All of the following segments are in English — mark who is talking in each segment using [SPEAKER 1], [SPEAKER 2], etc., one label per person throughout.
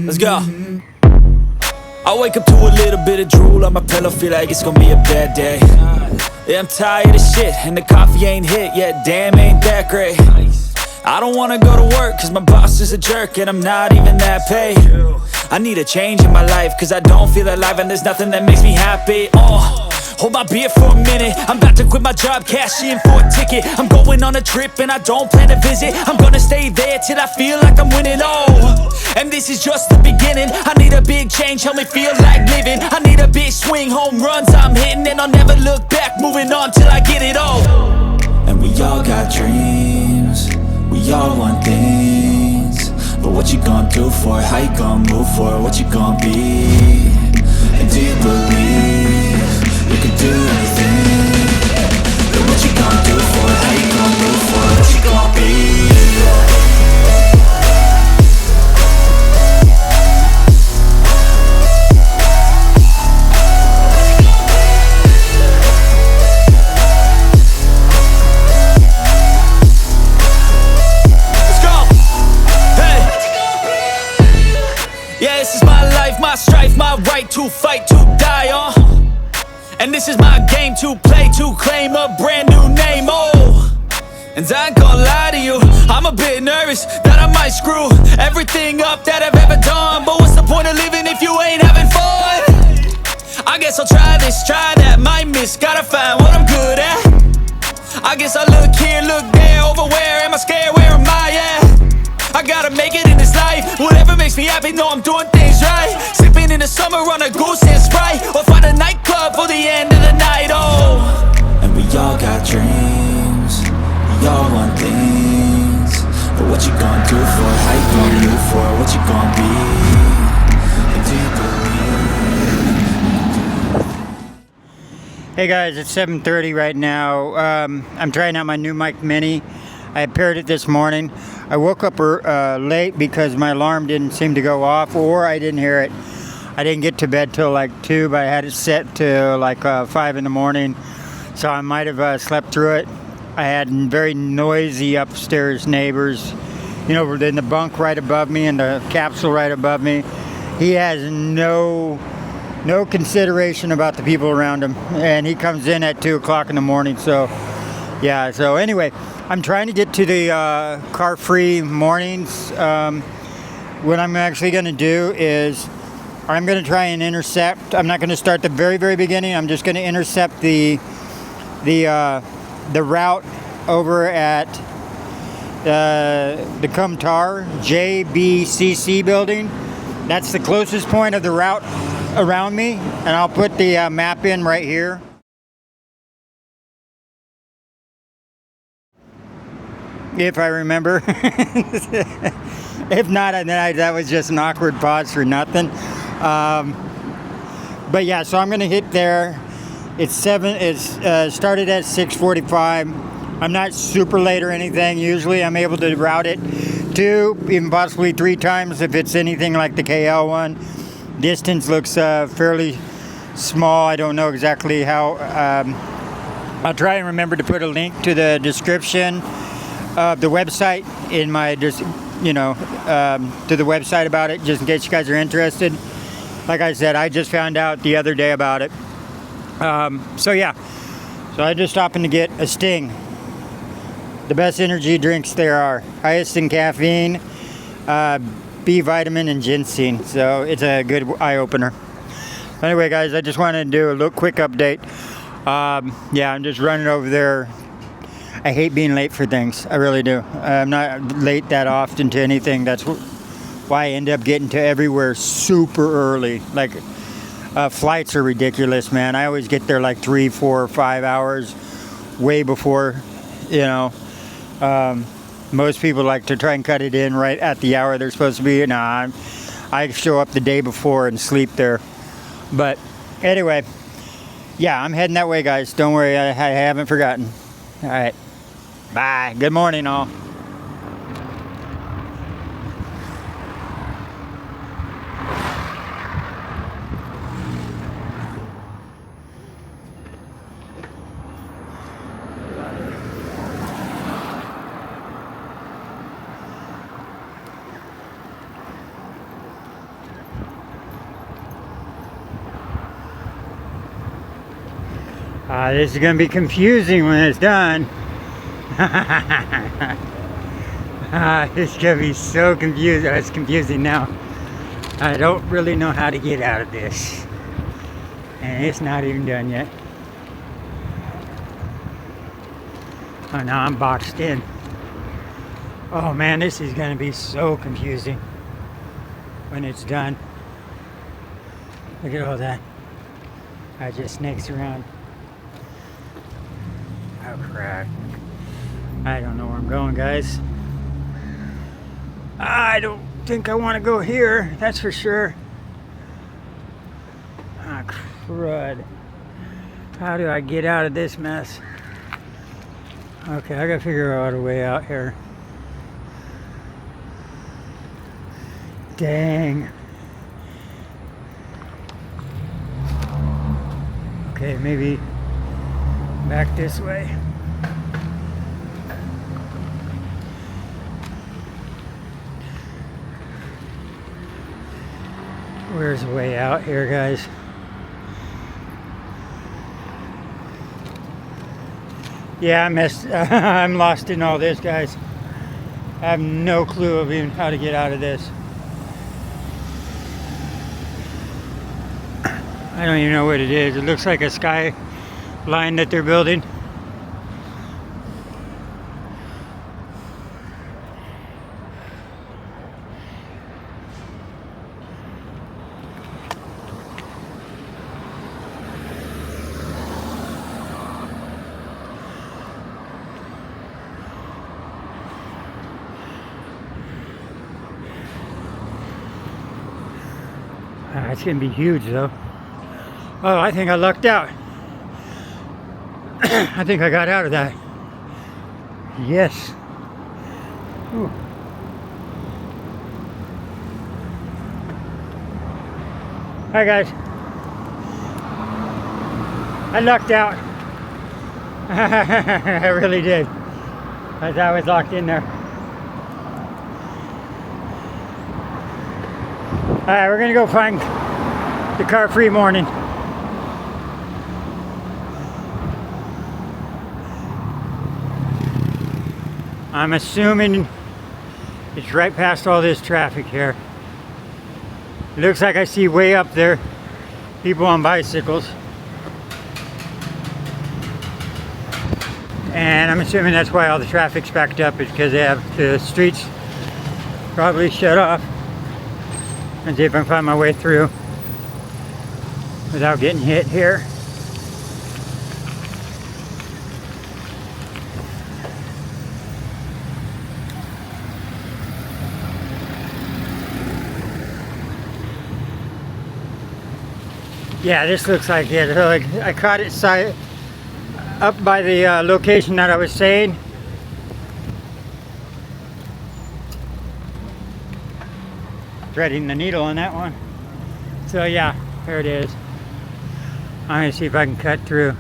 [SPEAKER 1] Let's go. I wake up to a little bit of drool on my pillow, feel like it's gonna be a bad day. Yeah, I'm tired of shit, and the coffee ain't hit yet, damn, ain't that great. I don't wanna go to work, cause my boss is a jerk, and I'm not even that paid. I need a change in my life, cause I don't feel alive, and there's nothing that makes me happy. Hold my beer for a minute, I'm about to quit my job, cash in for a ticket. I'm going on a trip and I don't plan to visit. I'm gonna stay there till I feel like I'm winning, and this is just the beginning. I need a big change, help me feel like living. I need a big swing, home runs I'm hitting, and I'll never look back, moving on till I get it all. And we all got dreams, we all want things, but what you gonna do for it? How you gonna move for it? What you gonna be? And do you believe you can do anything? But what you gonna do for it? How you gonna move for it? What you gonna be? Let's go! Hey! Yeah, this is my life, my strife, my right to fight, to die on. And this is my game to play, to claim a brand new name, And I ain't gonna lie to you, I'm a bit nervous that I might screw everything up that I've ever done. But what's the point of living if you ain't having fun? I guess I'll try this, try that, might miss, gotta find what I'm good at. I guess I look here, look there, over where am I scared, where am I at? I gotta make it in this life, whatever makes me happy, know I'm doing things right. Sipping in the summer on a goose and Sprite, or find a nightclub for the end of the night, And we all got dreams, we all want things, but what you gonna do for it? How you gonna move for it? What you gonna be? And do you believe?
[SPEAKER 2] Hey guys, it's 7:30 right now. I'm trying out my new mic mini. I paired it this morning. I woke up late because my alarm didn't seem to go off, or I didn't hear it. I didn't get to bed till like 2, but I had it set to like 5 in the morning, so I might have slept through it. I had very noisy upstairs neighbors, you know, in the bunk right above me and the capsule right above me. He has no consideration about the people around him, and he comes in at 2 o'clock in the morning. So yeah, so anyway, I'm trying to get to the car-free mornings. What I'm actually going to do is I'm going to try and intercept. I'm not going to start the very, very beginning. I'm just going to intercept the route over at the Kumtar JBCC building. That's the closest point of the route around me, and I'll put the map in right here. If I remember. If not, then that was just an awkward pause for nothing. But yeah, so I'm gonna hit there. It's started at 6:45. I'm not super late or anything. Usually I'm able to route it 2, even possibly 3 times if it's anything like the KL one. Distance looks fairly small. I don't know exactly how. I'll try and remember to put a link to the description of the website in my, to the website about it, just in case you guys are interested. Like I said, I just found out the other day about it. So yeah, so I just stopped in to get a Sting. The best energy drinks there are. Highest in caffeine, B vitamin, and ginseng. So it's a good eye-opener. Anyway, guys, I just wanted to do a little quick update. Yeah, I'm just running over there. I hate being late for things. I really do. I'm not late that often to anything. That's why I end up getting to everywhere super early. Like, flights are ridiculous, man. I always get there like 3, 4, 5 hours way before, most people like to try and cut it in right at the hour they're supposed to be. Nah, I show up the day before and sleep there. But anyway, yeah, I'm heading that way, guys. Don't worry, I haven't forgotten. All right. Bye. Good morning, all. This is going to be confusing when it's done. It's going to be so confusing. It's confusing now. I don't really know how to get out of this. And it's not even done yet. Oh, now I'm boxed in. Oh man, this is going to be so confusing when it's done. Look at all that. I just snakes around. Oh crap. I don't know where I'm going, guys. I don't think I want to go here, that's for sure. Ah, crud. How do I get out of this mess? Okay, I gotta figure out a way out here. Dang. Okay, maybe back this way. Where's the way out here, guys? Yeah, I missed. I'm lost in all this, guys. I have no clue of even how to get out of this. I don't even know what it is. It looks like a sky line that they're building. It's gonna be huge though. Oh, I think I lucked out. I think I got out of that. Yes. Ooh. Hi guys. I lucked out. I really did. As I was locked in there. Alright, we're gonna go find the car-free morning. I'm assuming it's right past all this traffic here. It looks like I see way up there people on bicycles. And I'm assuming that's why all the traffic's backed up, is because they have the streets probably shut off. And see if I can find my way through without getting hit here. Yeah, this looks like it. Like I caught it up by the location that I was saying. Threading the needle on that one. So yeah, there it is. I'm gonna see if I can cut through.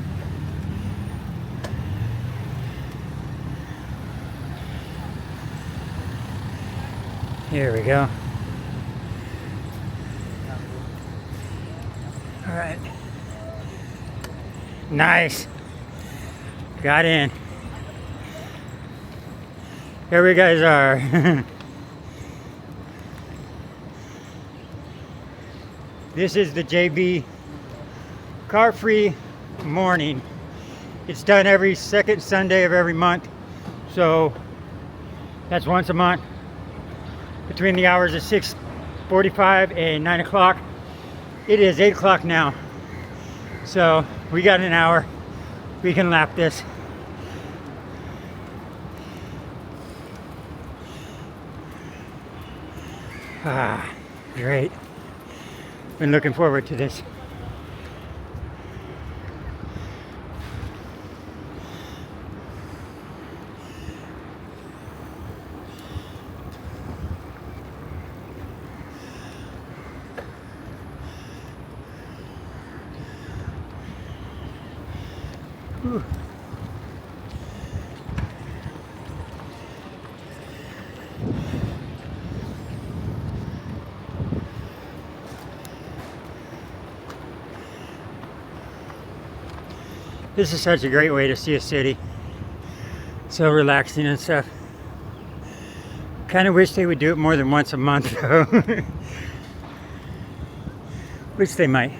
[SPEAKER 2] Here we go. All right. Nice. Got in. Here we guys are. This is the JB car-free morning. It's done every second Sunday of every month. So that's once a month between the hours of 6:45 and 9 o'clock. It is 8 o'clock now. So we got an hour. We can lap this. Ah, great. Been looking forward to this. Whew. This is such a great way to see a city. So relaxing and stuff. Kind of wish they would do it more than once a month though. Which they might.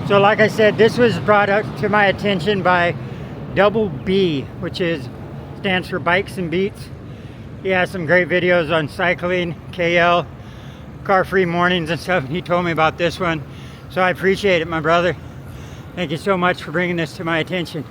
[SPEAKER 2] So like I said, this was brought up to my attention by Double B, which stands for Bikes and Beats. He has some great videos on cycling, KL, car-free mornings and stuff. He told me about this one. So I appreciate it, my brother. Thank you so much for bringing this to my attention.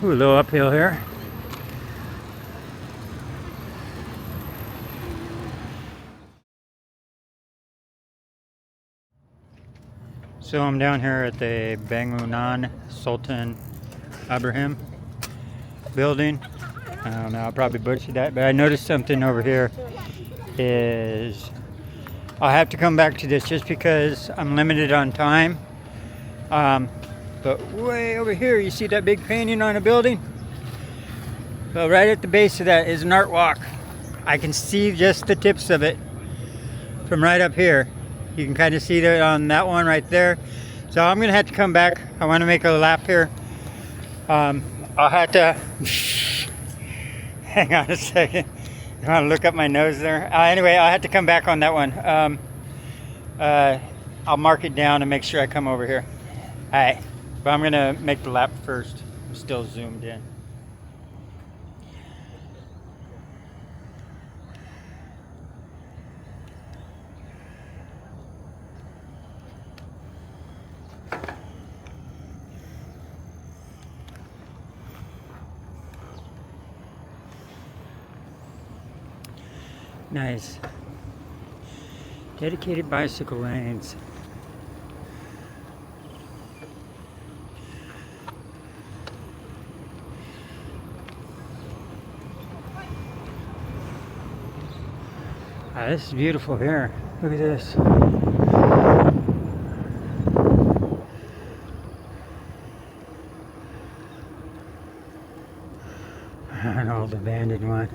[SPEAKER 2] Ooh, a little uphill here. So I'm down here at the Bangunan Sultan Ibrahim building. I don't know, I'll probably butcher that, but I noticed something over here is I'll have to come back to this just because I'm limited on time. But way over here, you see that big painting on a building? Well, right at the base of that is an art walk. I can see just the tips of it from right up here. You can kind of see that on that one right there. So I'm gonna have to come back. I want to make a lap here. I'll have to hang on a second. I want to look up my nose there. Anyway, I'll have to come back on that one. I'll mark it down and make sure I come over here. All right, but I'm gonna make the lap first. I'm still zoomed in. Nice. Dedicated bicycle lanes. Ah, this is beautiful here. Look at this. An old abandoned one.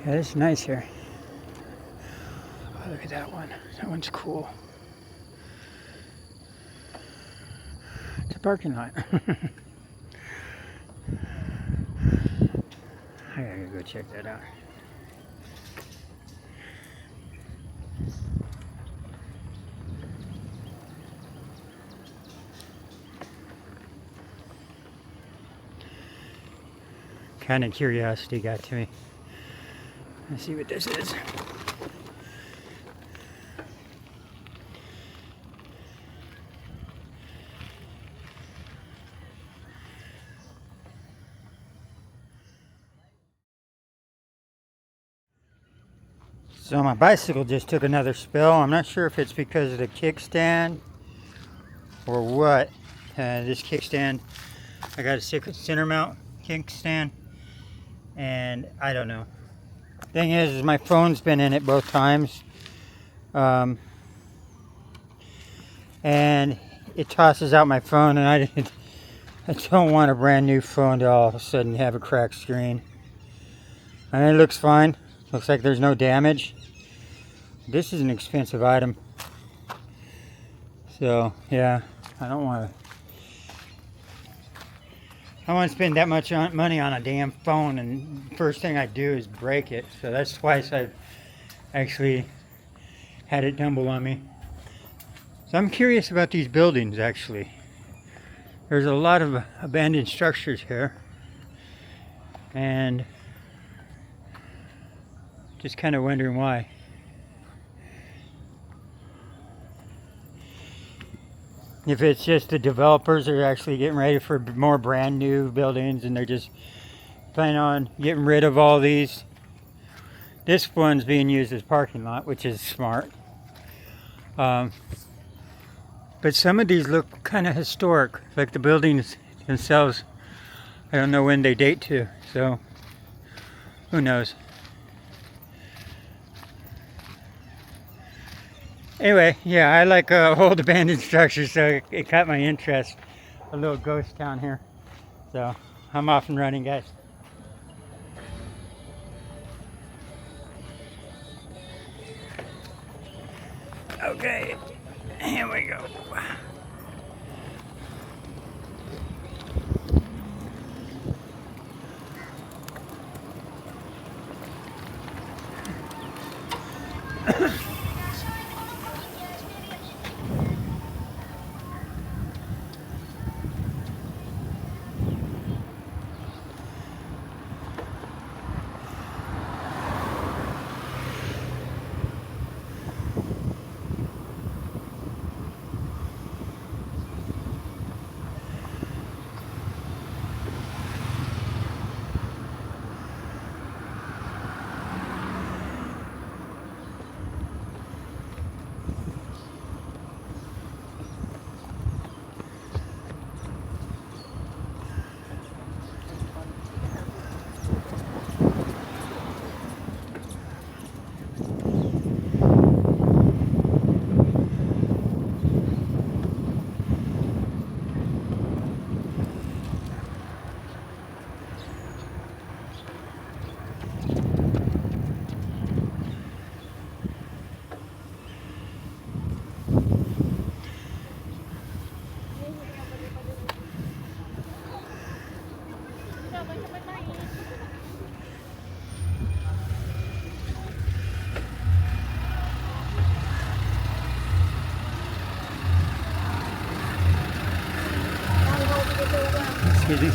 [SPEAKER 2] Yeah, this is nice here. Oh, look at that one. That one's cool. It's a parking lot. I gotta go check that out. Kind of curiosity got to me. Let's see what this is. So my bicycle just took another spill. I'm not sure if it's because of the kickstand or what. This kickstand, I got a center mount kickstand, and I don't know. Thing is my phone's been in it both times, and it tosses out my phone, and I don't want a brand new phone to all of a sudden have a cracked screen. I mean, it looks fine. Looks like there's no damage. This is an expensive item, so yeah, I don't want to spend that much money on a damn phone, and first thing I do is break it. So that's twice I've actually had it tumble on me. So I'm curious about these buildings actually. There's a lot of abandoned structures here, and just kind of wondering why. If it's just the developers are actually getting ready for more brand new buildings and they're just planning on getting rid of all these This one's being used as parking lot, which is smart. But some of these look kind of historic, like the buildings themselves. I don't know when they date to, so who knows. Anyway, yeah, I like old abandoned structures, so it caught my interest. A little ghost town here. So I'm off and running, guys. Okay, here we go. Excuse me.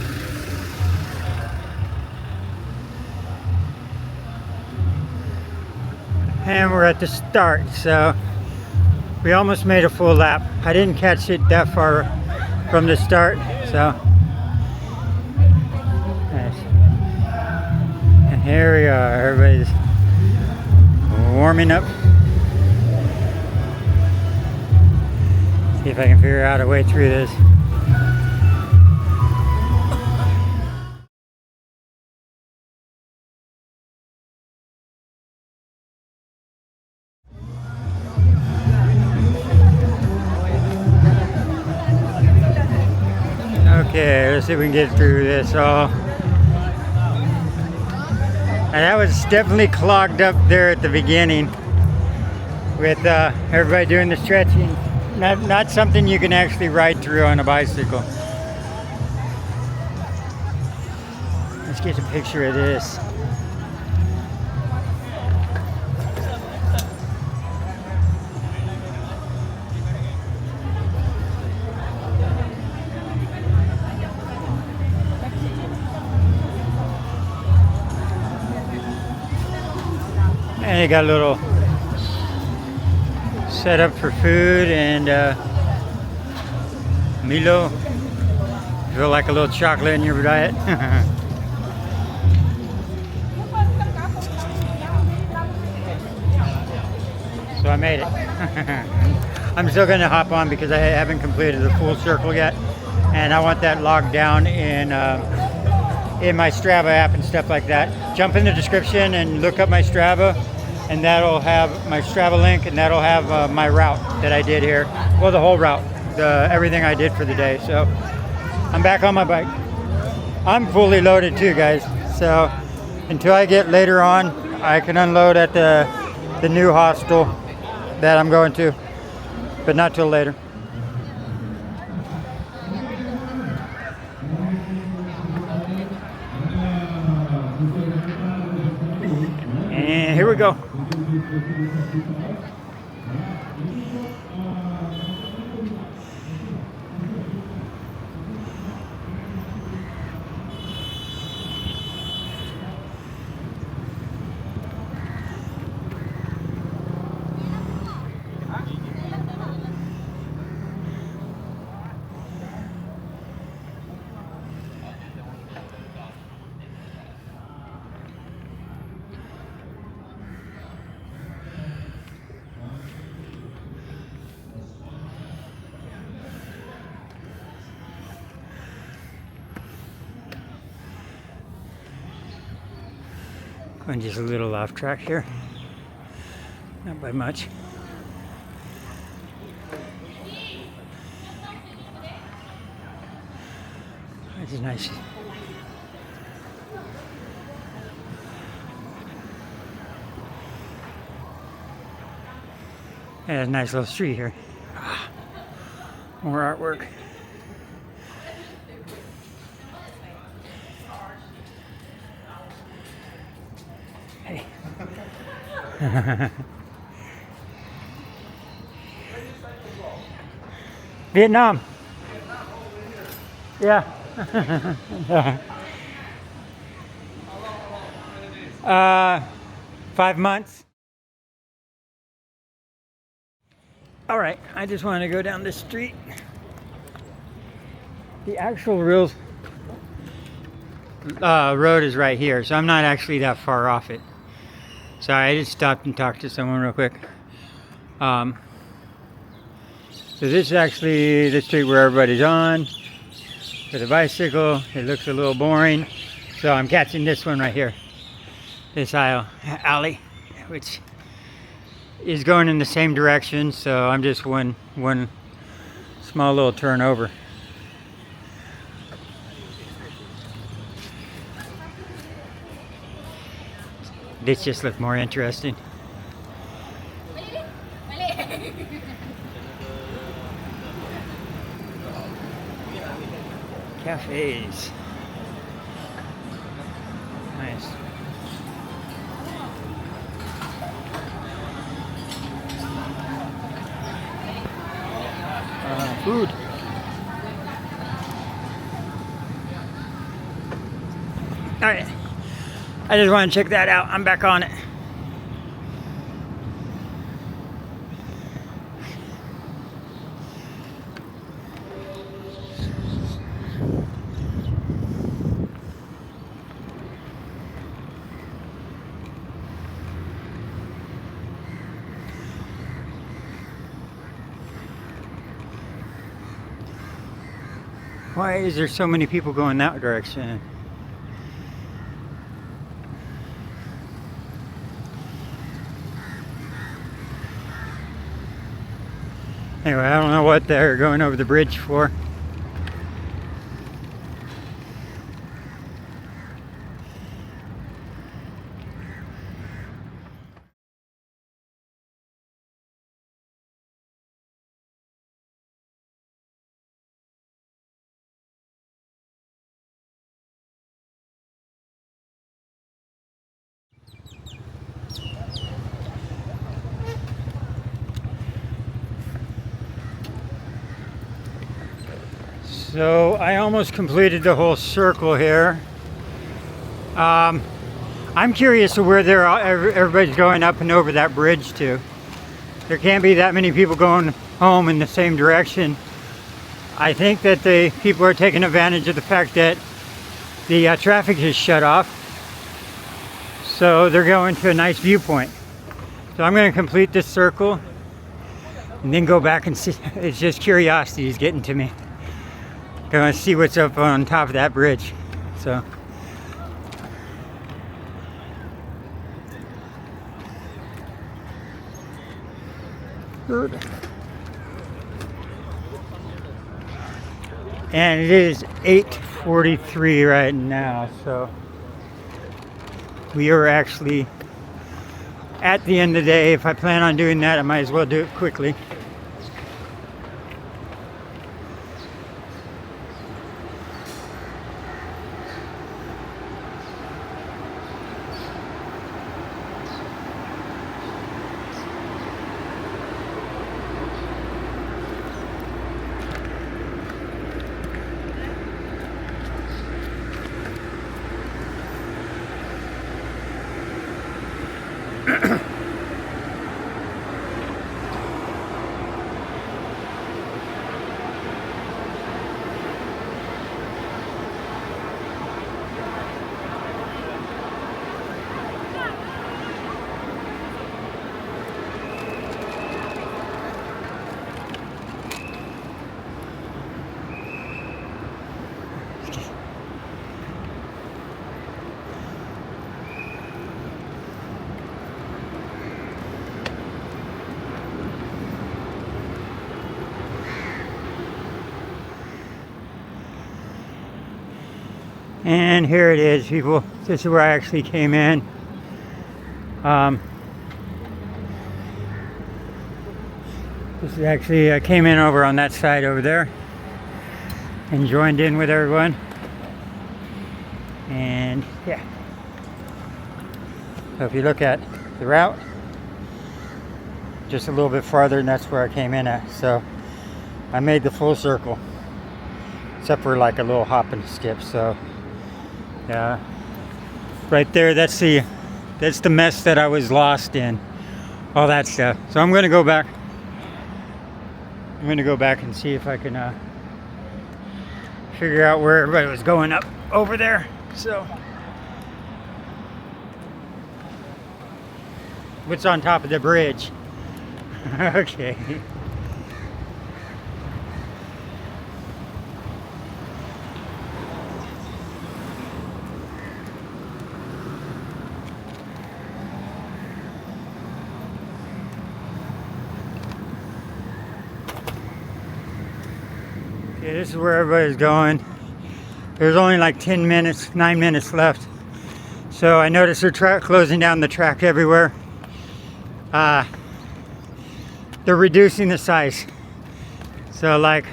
[SPEAKER 2] And we're at the start, so we almost made a full lap. I didn't catch it that far from the start, so nice. And here we are, everybody's warming up. See if I can figure out a way through this. Okay, let's see if we can get through this all. And that was definitely clogged up there at the beginning with everybody doing the stretching. Not something you can actually ride through on a bicycle. Let's get a picture of this. And they got a little setup for food and Milo. Feel like a little chocolate in your diet. So I made it. I'm still going to hop on because I haven't completed the full circle yet, and I want that logged down in my Strava app and stuff like that. Jump in the description and look up my Strava, and that'll have my Strava link, and that'll have my route that I did here. Well, the whole route, everything I did for the day. So I'm back on my bike. I'm fully loaded too, guys. So until I get later on, I can unload at the new hostel that I'm going to, but not till later. And here we go. I'm just a little off track here. Not by much. That's nice. Yeah, a nice little street here. More artwork. Hey. Vietnam. Yeah. 5 months. All right, I just want to go down this street. The actual real road is right here, so I'm not actually that far off it. Sorry, I just stopped and talked to someone real quick. So this is actually the street where everybody's on for the bicycle. It looks a little boring, so I'm catching this one right here. This alley, which is going in the same direction, so I'm just one small little turn over. This just looked more interesting. Cafes. Nice. Food. All right. I just want to check that out. I'm back on it. Why is there so many people going that direction? Anyway, I don't know what they're going over the bridge for. So I almost completed the whole circle here. I'm curious to where everybody's going up and over that bridge to. There can't be that many people going home in the same direction. I think that the people are taking advantage of the fact that the traffic is shut off. So they're going to a nice viewpoint. So I'm going to complete this circle and then go back and see. It's just curiosity is getting to me. Going to see what's up on top of that bridge. So. Good. And it is 8:43 right now, so we are actually at the end of the day. If I plan on doing that, I might as well do it quickly. And here it is, people. This is where I actually came in. This is actually, I came in over on that side over there and joined in with everyone. And yeah. So if you look at the route, just a little bit farther, and that's where I came in at. So I made the full circle, except for like a little hop and skip. So yeah, right there, that's the mess that I was lost in, all that stuff. So I'm gonna go back. I'm gonna go back and see if I can figure out where everybody was going up over there. So what's on top of the bridge? Okay. Okay, this is where everybody's going. There's only like 9 minutes left. So I noticed they're closing down the track everywhere. They're reducing the size. So like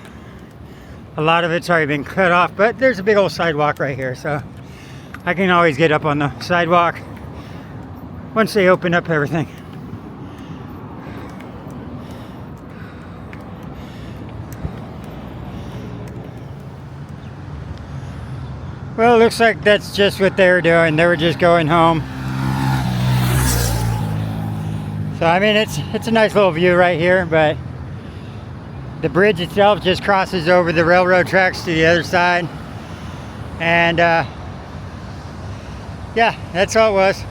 [SPEAKER 2] a lot of it's already been cut off, but there's a big old sidewalk right here. So I can always get up on the sidewalk once they open up everything. Well, it looks like that's just what they were doing. They were just going home. So I mean, it's a nice little view right here, but the bridge itself just crosses over the railroad tracks to the other side. And yeah, that's all it was.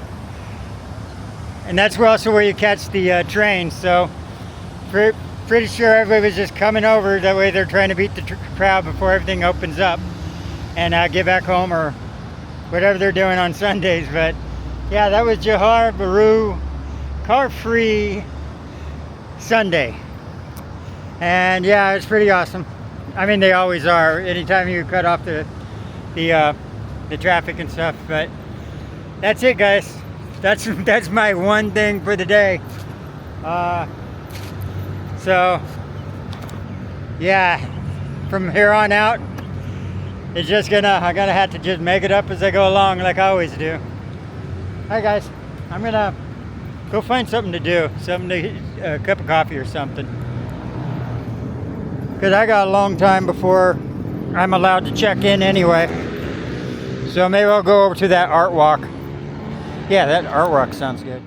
[SPEAKER 2] And that's also where you catch the train. So pretty sure everybody was just coming over. That way they're trying to beat the crowd before everything opens up and get back home or whatever they're doing on Sundays. But yeah, that was Johor Bahru car-free Sunday. And yeah, it's pretty awesome. I mean, they always are. Anytime you cut off the traffic and stuff. But that's it, guys. That's my one thing for the day. So yeah, from here on out, it's just I'm gonna have to just make it up as I go along, like I always do. Alright guys, I'm gonna go find something to do, a cup of coffee or something. Because I got a long time before I'm allowed to check in anyway. So maybe I'll go over to that art walk. Yeah, that art walk sounds good.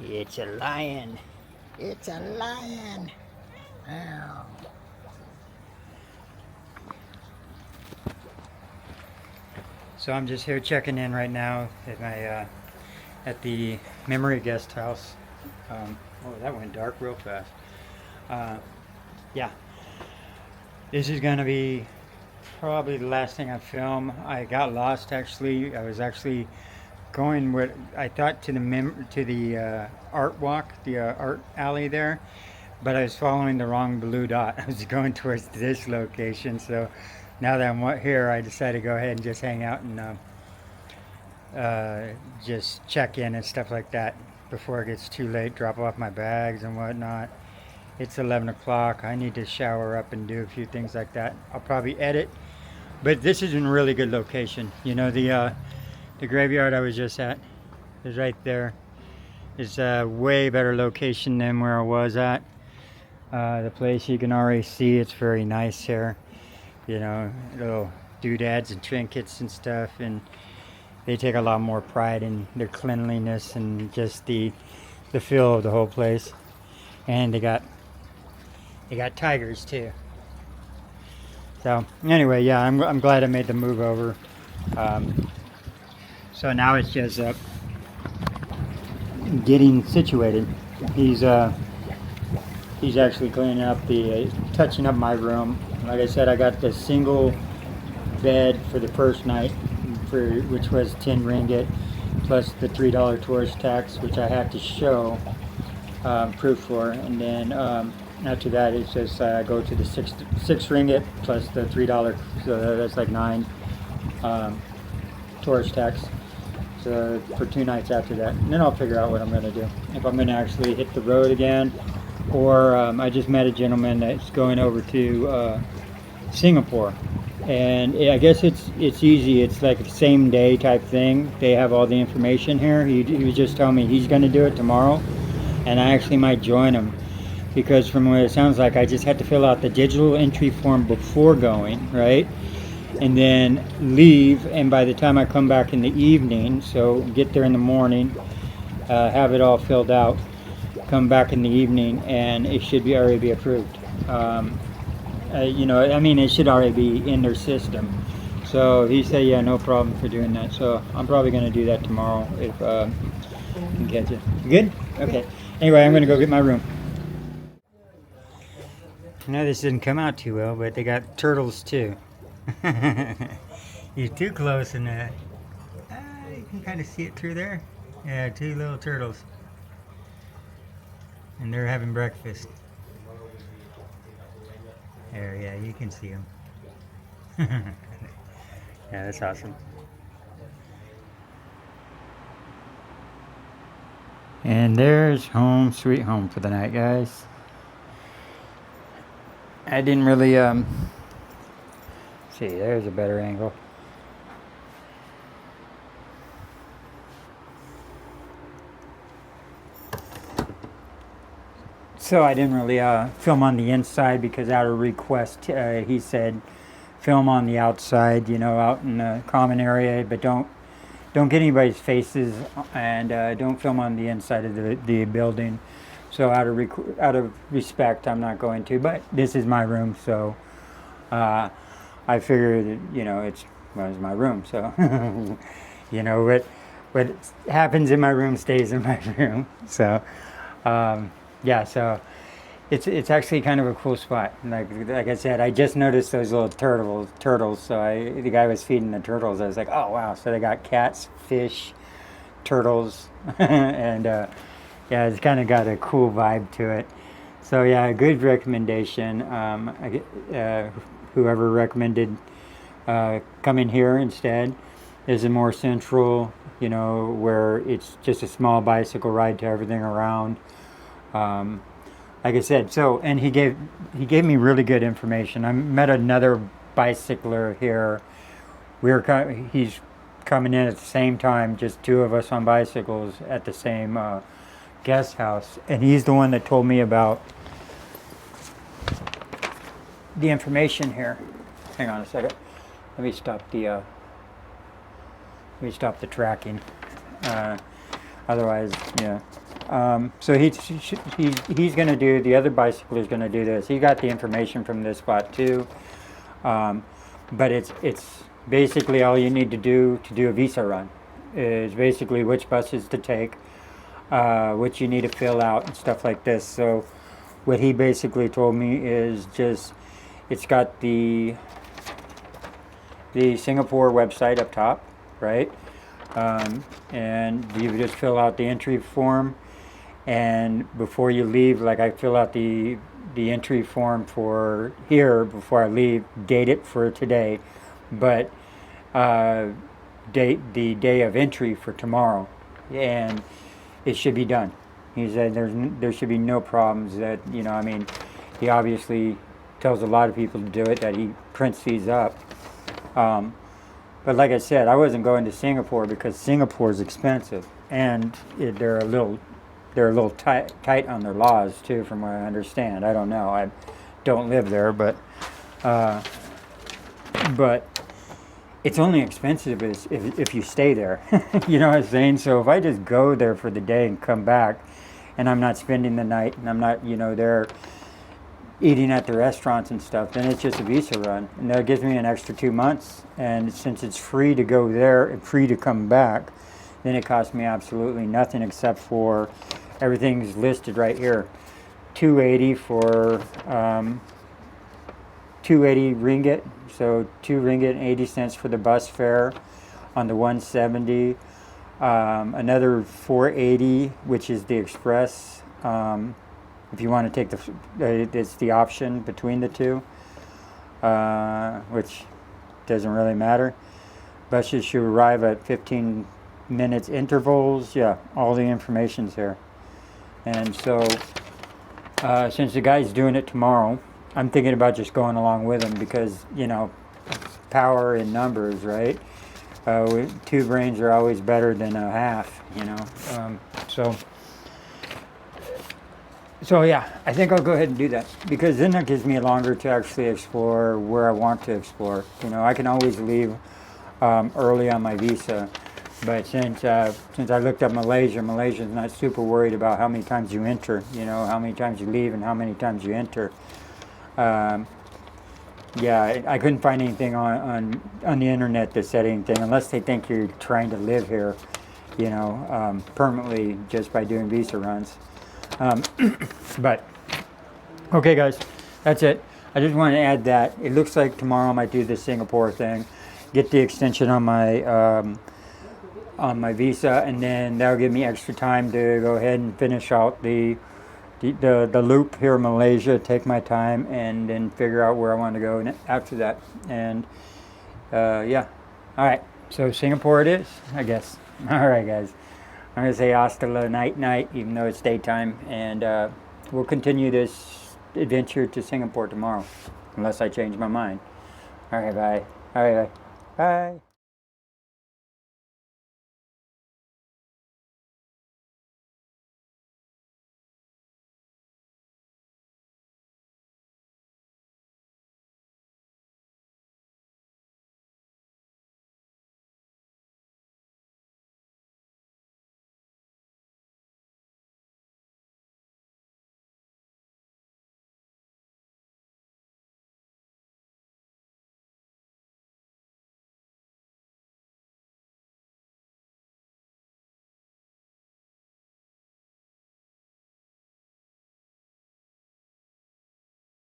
[SPEAKER 2] It's a lion. It's a lion. Ow. So I'm just here checking in right now at my at the memory guest house. Oh, that went dark real fast. Yeah, this is gonna be probably the last thing I film. I got lost actually. I was actually going what I thought to the art walk, the art alley there, but I was following the wrong blue dot. I was going towards this location. So now that I'm here, I decided to go ahead and just hang out and just check in and stuff like that before it gets too late. Drop off my bags and whatnot. It's 11 o'clock. I need to shower up and do a few things like that. I'll probably edit, but this is in a really good location. You know, the graveyard I was just at is right there. It's a way better location than where I was at. The place, you can already see it's very nice here. You know, little doodads and trinkets and stuff, and they take a lot more pride in their cleanliness and just the feel of the whole place. And they got tigers too. So anyway, yeah, I'm glad I made the move over. So now it's just getting situated. He's actually cleaning up touching up my room. Like I said, I got the single bed for the first night, which was 10 ringgit, plus the $3 tourist tax, which I have to show proof for. And then after that, it's just go to the six ringgit plus the $3, so that's like 9 tourist tax. So for 2 nights after that, and then I'll figure out what I'm going to do. If I'm going to actually hit the road again, or I just met a gentleman that's going over to Singapore, and I guess it's easy. It's like a same day type thing. They have all the information here. He was just telling me he's going to do it tomorrow, and I actually might join him, because from what it sounds like, I just had to fill out the digital entry form before going, right? And then leave, and by the time I come back in the evening, so get there in the morning, have it all filled out, come back in the evening, and it should already be approved. You know, I mean, it should already be in their system. So he said, yeah, no problem for doing that. So I'm probably going to do that tomorrow if I can catch it. Good? Okay. Anyway, I'm going to go get my room. I know this didn't come out too well, but they got turtles too. You're too close, and you can kind of see it through there. Yeah, 2 little turtles, and they're having breakfast. There, yeah, you can see them. Yeah, that's awesome. And there's home sweet home for the night, guys. I didn't really see, there's a better angle. So I didn't really film on the inside, because out of request, he said film on the outside, you know, out in the common area, but don't get anybody's faces, and don't film on the inside of the building. So out of respect, I'm not going to. But this is my room, so I figure that, you know, it's my room. So you know, what happens in my room stays in my room. So yeah, so it's actually kind of a cool spot. Like I said, I just noticed those little turtles. So the guy was feeding the turtles. I was like, oh wow. So they got cats, fish, turtles, and yeah, it's kind of got a cool vibe to it. So yeah, a good recommendation. Whoever recommended coming here instead is a more central, you know, where it's just a small bicycle ride to everything around. Like I said, so, and he gave me really good information. I met another bicycler here. He's coming in at the same time, just 2 of us on bicycles at the same guest house, and he's the one that told me about the information here. Hang on a second. Let me stop the we stopped the tracking. Otherwise, yeah. So he's going to do, the other bicycler is going to do this. He got the information from this spot too. But it's basically all you need to do a visa run is basically which buses to take, which you need to fill out and stuff like this. So what he basically told me is just, it's got the Singapore website up top, right? And you just fill out the entry form, and before you leave, like I fill out the entry form for here before I leave, date it for today, but date the day of entry for tomorrow, and it should be done. He said there should be no problems. That, you know, I mean, he obviously tells a lot of people to do it, that he prints these up. But like I said, I wasn't going to Singapore because Singapore is expensive, and they're a little tight on their laws too, from what I understand. I don't know. I don't live there, but it's only expensive if you stay there. You know what I'm saying? So if I just go there for the day and come back, and I'm not spending the night, and I'm not, you know, there eating at the restaurants and stuff, then it's just a visa run, and that gives me an extra 2 months. And since it's free to go there and free to come back, then it costs me absolutely nothing except for everything's listed right here. 280 for 280 ringgit, so 2 ringgit and 80 cents for the bus fare on the 170. Another 480, which is the express. If you want to take it's the option between the two, which doesn't really matter. Buses should arrive at 15 minutes intervals. Yeah, all the information's here. And so, since the guy's doing it tomorrow, I'm thinking about just going along with him because, you know, power in numbers, right? Two brains are always better than a half, you know. So yeah, I think I'll go ahead and do that, because then that gives me longer to actually explore where I want to explore. You know, I can always leave early on my visa, but since I looked up Malaysia's not super worried about how many times you enter. You know, how many times you leave and how many times you enter. Yeah, I couldn't find anything on the internet that said anything, unless they think you're trying to live here, you know, permanently just by doing visa runs. But okay, guys, that's it. I just want to add that it looks like tomorrow I might do the Singapore thing, get the extension on my visa, and then that'll give me extra time to go ahead and finish out the loop here in Malaysia, take my time, and then figure out where I want to go after that. And yeah, all right, so Singapore it is, I guess. All right, guys, I'm gonna say hasta la night, even though it's daytime, and we'll continue this adventure to Singapore tomorrow, unless I change my mind. All right, bye. All right, bye. Bye.